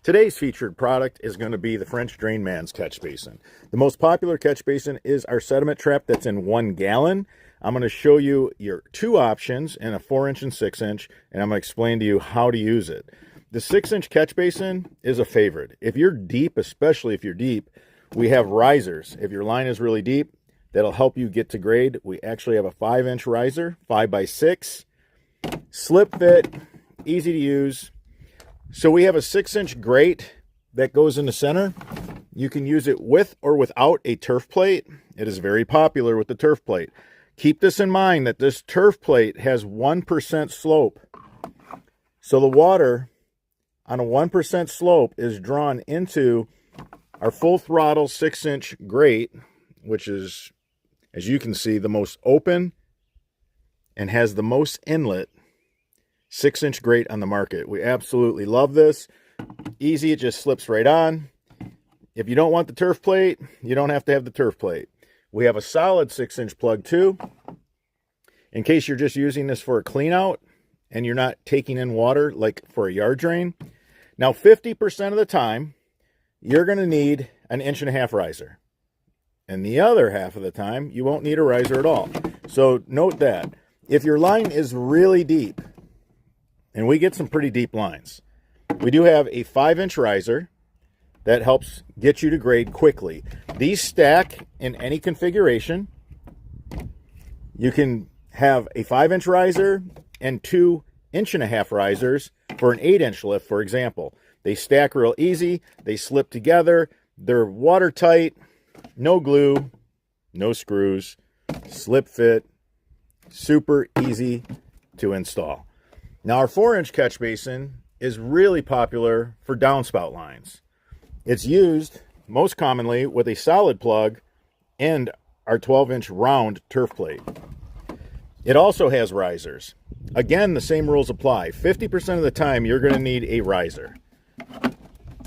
Today's featured product is going to be the French Drain Man's catch basin. The most popular catch basin is our sediment trap that's in 1 gallon. I'm going to show you your two options in a 4-inch and 6-inch, and I'm going to explain to you how to use it. The 6-inch catch basin is a favorite. If you're deep, especially if you're deep, we have risers. If your line is really deep, that'll help you get to grade. We actually have a 5-inch riser, 5x6, slip fit, easy to use. So we have a 6-inch grate that goes in the center. You can use it with or without a turf plate. It is very popular with the turf plate. Keep this in mind that this turf plate has 1% slope. So the water on a 1% slope is drawn into our full throttle 6-inch grate, which is, as you can see, the most open and has the most inlet 6-inch grate on the market. We absolutely love this. Easy, it just slips right on. If you don't want the turf plate, you don't have to have the turf plate. We have a solid 6-inch plug too, in case you're just using this for a clean out and you're not taking in water like for a yard drain. Now 50% of the time, you're going to need an 1.5-inch riser. And the other half of the time, you won't need a riser at all. So note that. If your line is really deep, and we get some pretty deep lines, we do have a 5-inch riser that helps get you to grade quickly. These stack in any configuration. You can have a 5-inch riser and 2.5-inch risers for an 8-inch lift, for example. They stack real easy. They slip together. They're watertight, no glue, no screws, slip fit, super easy to install. Now our 4-inch catch basin is really popular for downspout lines. It's used most commonly with a solid plug and our 12-inch round turf plate. It also has risers. Again, the same rules apply. 50% of the time you're going to need a riser.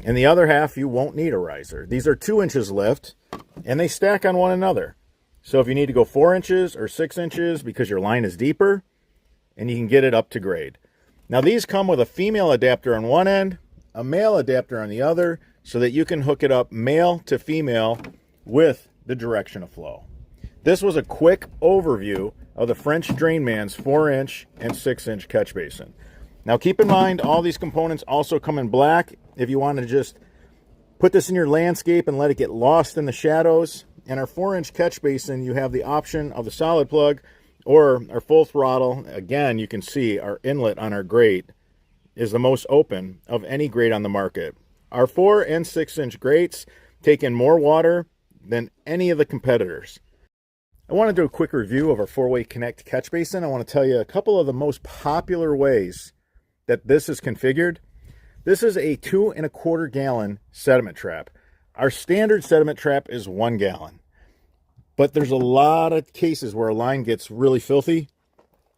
And the other half you won't need a riser. These are 2 inches lift and they stack on one another. So if you need to go 4 inches or 6 inches because your line is deeper, and you can get it up to grade. Now these come with a female adapter on one end, a male adapter on the other, so that you can hook it up male to female with the direction of flow. This was a quick overview of the French Drain Man's 4-inch and 6-inch catch basin. Now keep in mind, all these components also come in black. If you want to just put this in your landscape and let it get lost in the shadows. And our 4-inch catch basin, you have the option of the solid plug or our full throttle. Again, you can see our inlet on our grate is the most open of any grate on the market. Our 4 and 6-inch grates take in more water than any of the competitors. I want to do a quick review of our 4-way connect catch basin. I want to tell you a couple of the most popular ways that this is configured. This is a 2.25 gallon sediment trap. Our standard sediment trap is 1 gallon. But there's a lot of cases where a line gets really filthy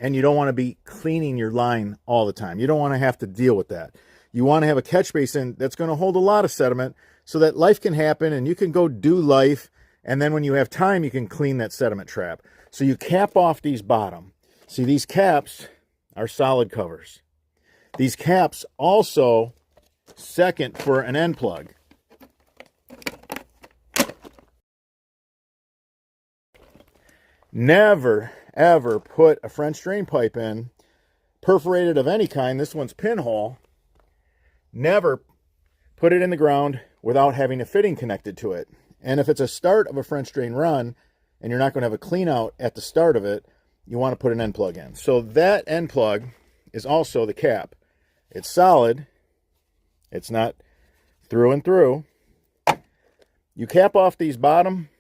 and you don't want to be cleaning your line all the time. You don't want to have to deal with that. You want to have a catch basin that's going to hold a lot of sediment so that life can happen and you can go do life. And then when you have time, you can clean that sediment trap. So you cap off these bottom. See, these caps are solid covers. These caps also second for an end plug. Never, ever put a French drain pipe in, perforated of any kind. This one's pinhole. Never put it in the ground without having a fitting connected to it. And if it's a start of a French drain run, and you're not going to have a clean out at the start of it, you want to put an end plug in. So that end plug is also the cap. It's solid. It's not through and through. You cap off these bottom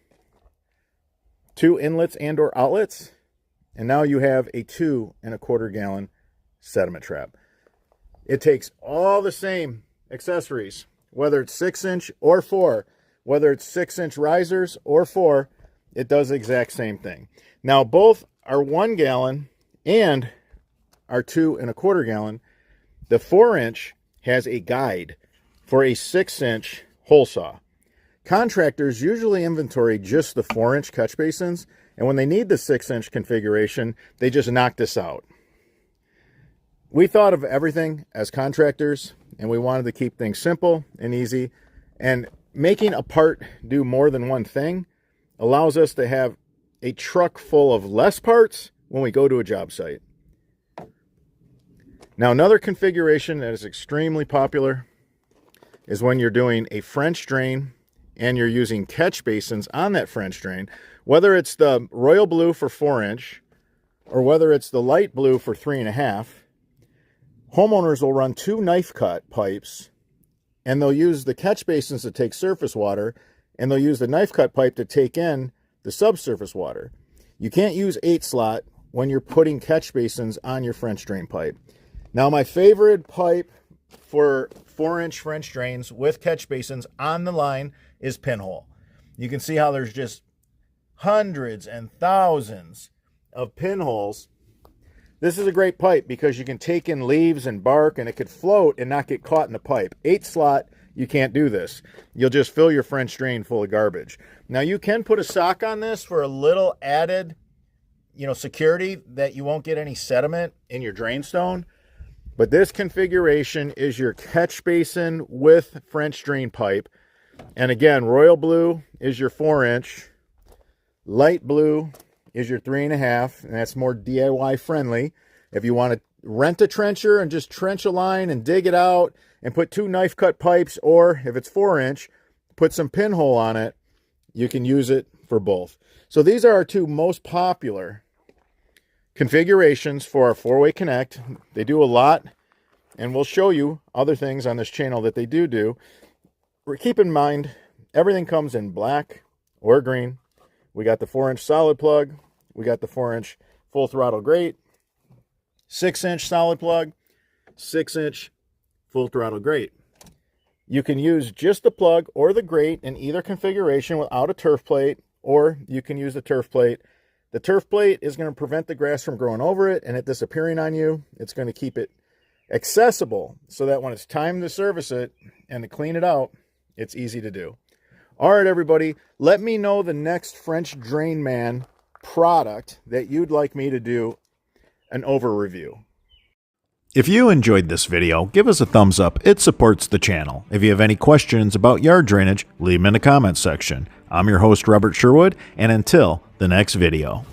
2 inlets and or outlets, and now you have a 2.25 gallon sediment trap. It takes all the same accessories, whether it's 6-inch or 4, whether it's 6-inch risers or 4, it does the exact same thing. Now both our 1 gallon and our 2.25 gallon, the 4-inch has a guide for a 6-inch hole saw. Contractors usually inventory just the 4-inch catch basins, and when they need the 6-inch configuration, they just knock this out. We thought of everything as contractors. and we wanted to keep things simple and easy. And making a part do more than one thing allows us to have a truck full of less parts when we go to a job site. Now, another configuration that is extremely popular is when you're doing a French drain and you're using catch basins on that French drain, whether it's the royal blue for 4-inch or whether it's the light blue for 3.5. Homeowners will run 2 knife cut pipes, and they'll use the catch basins to take surface water, and they'll use the knife cut pipe to take in the subsurface water. You can't use 8-slot when you're putting catch basins on your French drain pipe. Now, my favorite pipe for 4-inch French drains with catch basins on the line is pinhole. You can see how there's just hundreds and thousands of pinholes. This is a great pipe because you can take in leaves and bark and it could float and not get caught in the pipe. 8-slot, you can't do this. You'll just fill your French drain full of garbage. Now, you can put a sock on this for a little added, security that you won't get any sediment in your drain stone. But this configuration is your catch basin with French drain pipe. And again, royal blue is your 4-inch. Light blue is your 3.5, and that's more DIY friendly. If you want to rent a trencher and just trench a line and dig it out and put 2 knife cut pipes, or if it's 4-inch, put some pinhole on it, you can use it for both. So these are our 2 most popular configurations for our 4-way connect. They do a lot, and we'll show you other things on this channel that they do. Keep in mind, everything comes in black or green. We got the 4-inch solid plug. We got the 4-inch full throttle grate. 6-inch solid plug. 6-inch full throttle grate. You can use just the plug or the grate in either configuration without a turf plate, or you can use the turf plate. The turf plate is going to prevent the grass from growing over it and it disappearing on you. It's going to keep it accessible so that when it's time to service it and to clean it out, it's easy to do. All right, everybody, let me know the next French Drain Man product that you'd like me to do an over review. If you enjoyed this video, give us a thumbs up. It supports the channel. If you have any questions about yard drainage, leave them in the comments section. I'm your host, Robert Sherwood, and until the next video.